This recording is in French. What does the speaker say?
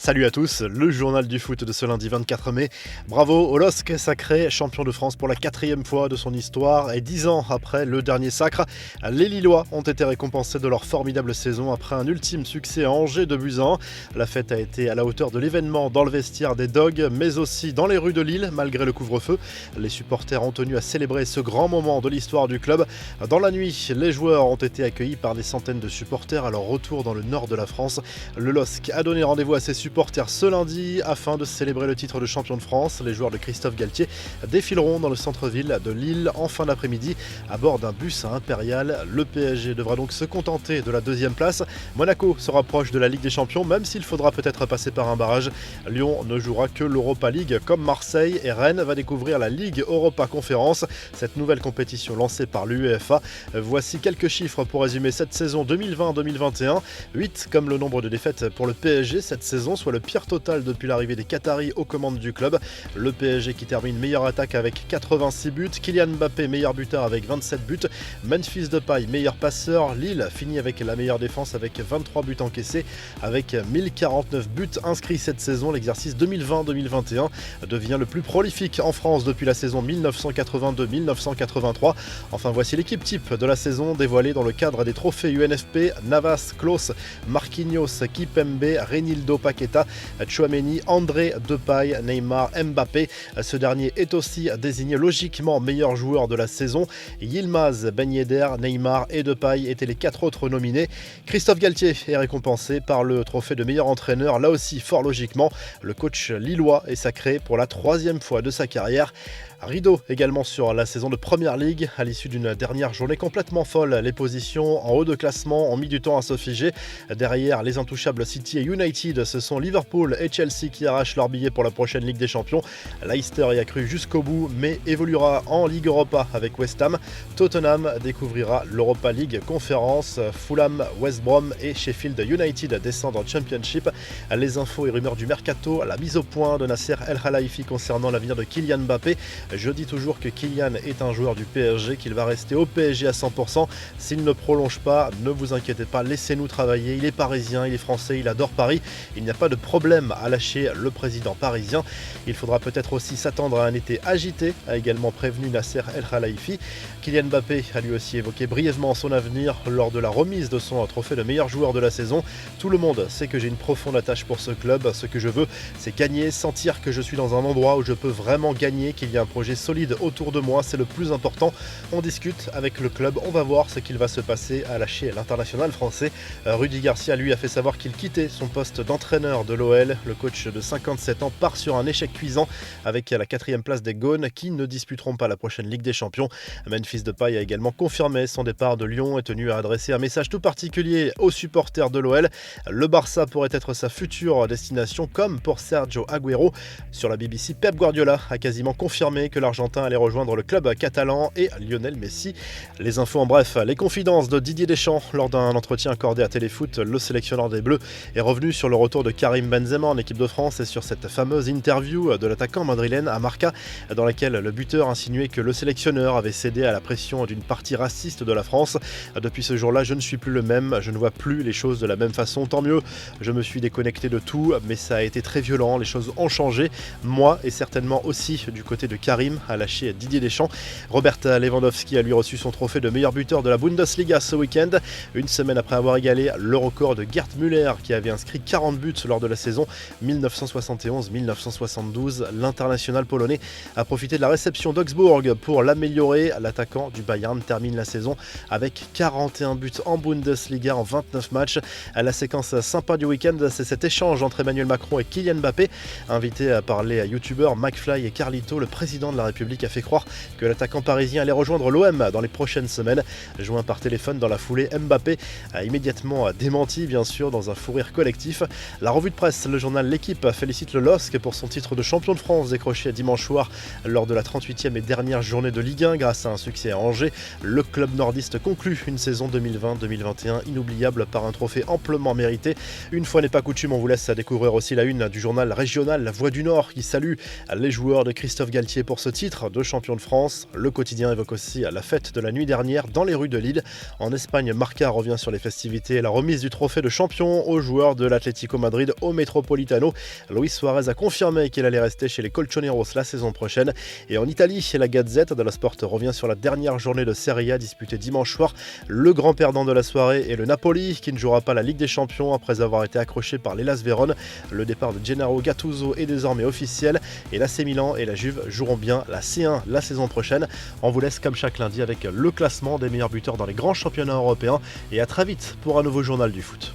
Salut à tous, le journal du foot de ce lundi 24 mai. Bravo au LOSC, sacré champion de France pour la 4e fois de son histoire et 10 ans après le dernier sacre. Les Lillois ont été récompensés de leur formidable saison après un ultime succès à Angers 2-1. La fête a été à la hauteur de l'événement dans le vestiaire des Dogs, mais aussi dans les rues de Lille malgré le couvre-feu. Les supporters ont tenu à célébrer ce grand moment de l'histoire du club. Dans la nuit, les joueurs ont été accueillis par des centaines de supporters à leur retour dans le nord de la France. Le LOSC a donné rendez-vous à ses supporters ce lundi afin de célébrer le titre de champion de France. Les joueurs de Christophe Galtier défileront dans le centre-ville de Lille en fin d'après-midi à bord d'un bus impérial. Le PSG devra donc se contenter de la 2e place. Monaco se rapproche de la Ligue des Champions, même s'il faudra peut-être passer par un barrage. Lyon ne jouera que l'Europa League comme Marseille et Rennes va découvrir la Ligue Europa Conférence, cette nouvelle compétition lancée par l'UEFA. Voici quelques chiffres pour résumer cette saison 2020-2021. 8 comme le nombre de défaites pour le PSG cette saison, soit le pire total depuis l'arrivée des Qataris aux commandes du club. Le PSG qui termine meilleure attaque avec 86 buts, Kylian Mbappé meilleur buteur avec 27 buts, Memphis Depay meilleur passeur, Lille finit avec la meilleure défense avec 23 buts encaissés, avec 1049 buts inscrits cette saison. L'exercice 2020-2021 devient le plus prolifique en France depuis la saison 1982-1983. Enfin voici l'équipe type de la saison dévoilée dans le cadre des trophées UNFP: Navas, Klose, Marquinhos, Kipembe, Renildo Paqueta, Tchouaméni, André, Depay, Neymar, Mbappé. Ce dernier est aussi désigné logiquement meilleur joueur de la saison. Yilmaz, Ben Yedder, Neymar et Depay étaient les 4 autres nominés. Christophe Galtier est récompensé par le trophée de meilleur entraîneur, là aussi fort logiquement. Le coach lillois est sacré pour la 3e fois de sa carrière. Rideau également sur la saison de Première Ligue. À l'issue d'une dernière journée complètement folle, les positions en haut de classement ont mis du temps à se figer. Derrière les intouchables City et United, ce sont Liverpool et Chelsea qui arrachent leur billet pour la prochaine Ligue des Champions. Leicester y a cru jusqu'au bout, mais évoluera en Ligue Europa avec West Ham. Tottenham découvrira l'Europa League Conférence. Fulham, West Brom et Sheffield United descendent en Championship. Les infos et rumeurs du mercato, la mise au point de Nasser El Khelaifi concernant l'avenir de Kylian Mbappé. Je dis toujours que Kylian est un joueur du PSG, qu'il va rester au PSG à 100%. S'il ne prolonge pas, ne vous inquiétez pas, laissez-nous travailler. Il est parisien, il est français, il adore Paris. Il n'y a pas de problème à lâcher le président parisien. Il faudra peut-être aussi s'attendre à un été agité, a également prévenu Nasser El Khelaifi. Kylian Mbappé a lui aussi évoqué brièvement son avenir lors de la remise de son trophée de meilleur joueur de la saison. Tout le monde sait que j'ai une profonde attache pour ce club. Ce que je veux, c'est gagner, sentir que je suis dans un endroit où je peux vraiment gagner, qu'il y a un projet solide autour de moi, c'est le plus important. On discute avec le club, on va voir ce qu'il va se passer, à lâcher l'international français. Rudy Garcia lui a fait savoir qu'il quittait son poste d'entraîneur de l'OL. Le coach de 57 ans part sur un échec cuisant avec la 4e place des Gaunes qui ne disputeront pas la prochaine Ligue des Champions. Memphis Depay a également confirmé son départ de Lyon et tenu à adresser un message tout particulier aux supporters de l'OL. Le Barça pourrait être sa future destination comme pour Sergio Agüero. Sur la BBC, Pep Guardiola a quasiment confirmé que l'Argentin allait rejoindre le club catalan et Lionel Messi. Les infos en bref, les confidences de Didier Deschamps lors d'un entretien accordé à Téléfoot. Le sélectionneur des Bleus est revenu sur le retour de Karim Benzema en équipe de France et sur cette fameuse interview de l'attaquant madrilène à Marca dans laquelle le buteur insinuait que le sélectionneur avait cédé à la pression d'une partie raciste de la France. Depuis ce jour-là, je ne suis plus le même, je ne vois plus les choses de la même façon, tant mieux. Je me suis déconnecté de tout, mais ça a été très violent, les choses ont changé. Moi et certainement aussi du côté de Karim, a lâché Didier Deschamps. Robert Lewandowski a lui reçu son trophée de meilleur buteur de la Bundesliga ce week-end, une semaine après avoir égalé le record de Gerd Müller qui avait inscrit 40 buts lors de la saison 1971-1972. L'international polonais a profité de la réception d'Augsbourg pour l'améliorer. L'attaquant du Bayern termine la saison avec 41 buts en Bundesliga en 29 matchs. La séquence sympa du week-end, c'est cet échange entre Emmanuel Macron et Kylian Mbappé. Invité par les youtubeurs McFly et Carlito, le président de la République a fait croire que l'attaquant parisien allait rejoindre l'OM dans les prochaines semaines. Joint par téléphone dans la foulée, Mbappé a immédiatement démenti, bien sûr, dans un fou rire collectif. La revue de presse, le journal L'Équipe félicite le LOSC pour son titre de champion de France décroché dimanche soir lors de la 38e et dernière journée de Ligue 1 grâce à un succès à Angers. Le club nordiste conclut une saison 2020-2021 inoubliable par un trophée amplement mérité. Une fois n'est pas coutume, on vous laisse découvrir aussi la une du journal régional La Voix du Nord qui salue les joueurs de Christophe Galtier pour ce titre de champion de France. Le quotidien évoque aussi la fête de la nuit dernière dans les rues de Lille. En Espagne, Marca revient sur les festivités et la remise du trophée de champion aux joueurs de l'Atlético Madrid au Metropolitano. Luis Suarez a confirmé qu'il allait rester chez les Colchoneros la saison prochaine. Et en Italie, la Gazette dello Sport revient sur la dernière journée de Serie A disputée dimanche soir. Le grand perdant de la soirée est le Napoli qui ne jouera pas la Ligue des Champions après avoir été accroché par l'Hellas Vérone. Le départ de Gennaro Gattuso est désormais officiel et l'AC Milan et la Juve joueront bien la C1 la saison prochaine. On vous laisse comme chaque lundi avec le classement des meilleurs buteurs dans les grands championnats européens et à très vite pour un nouveau journal du foot.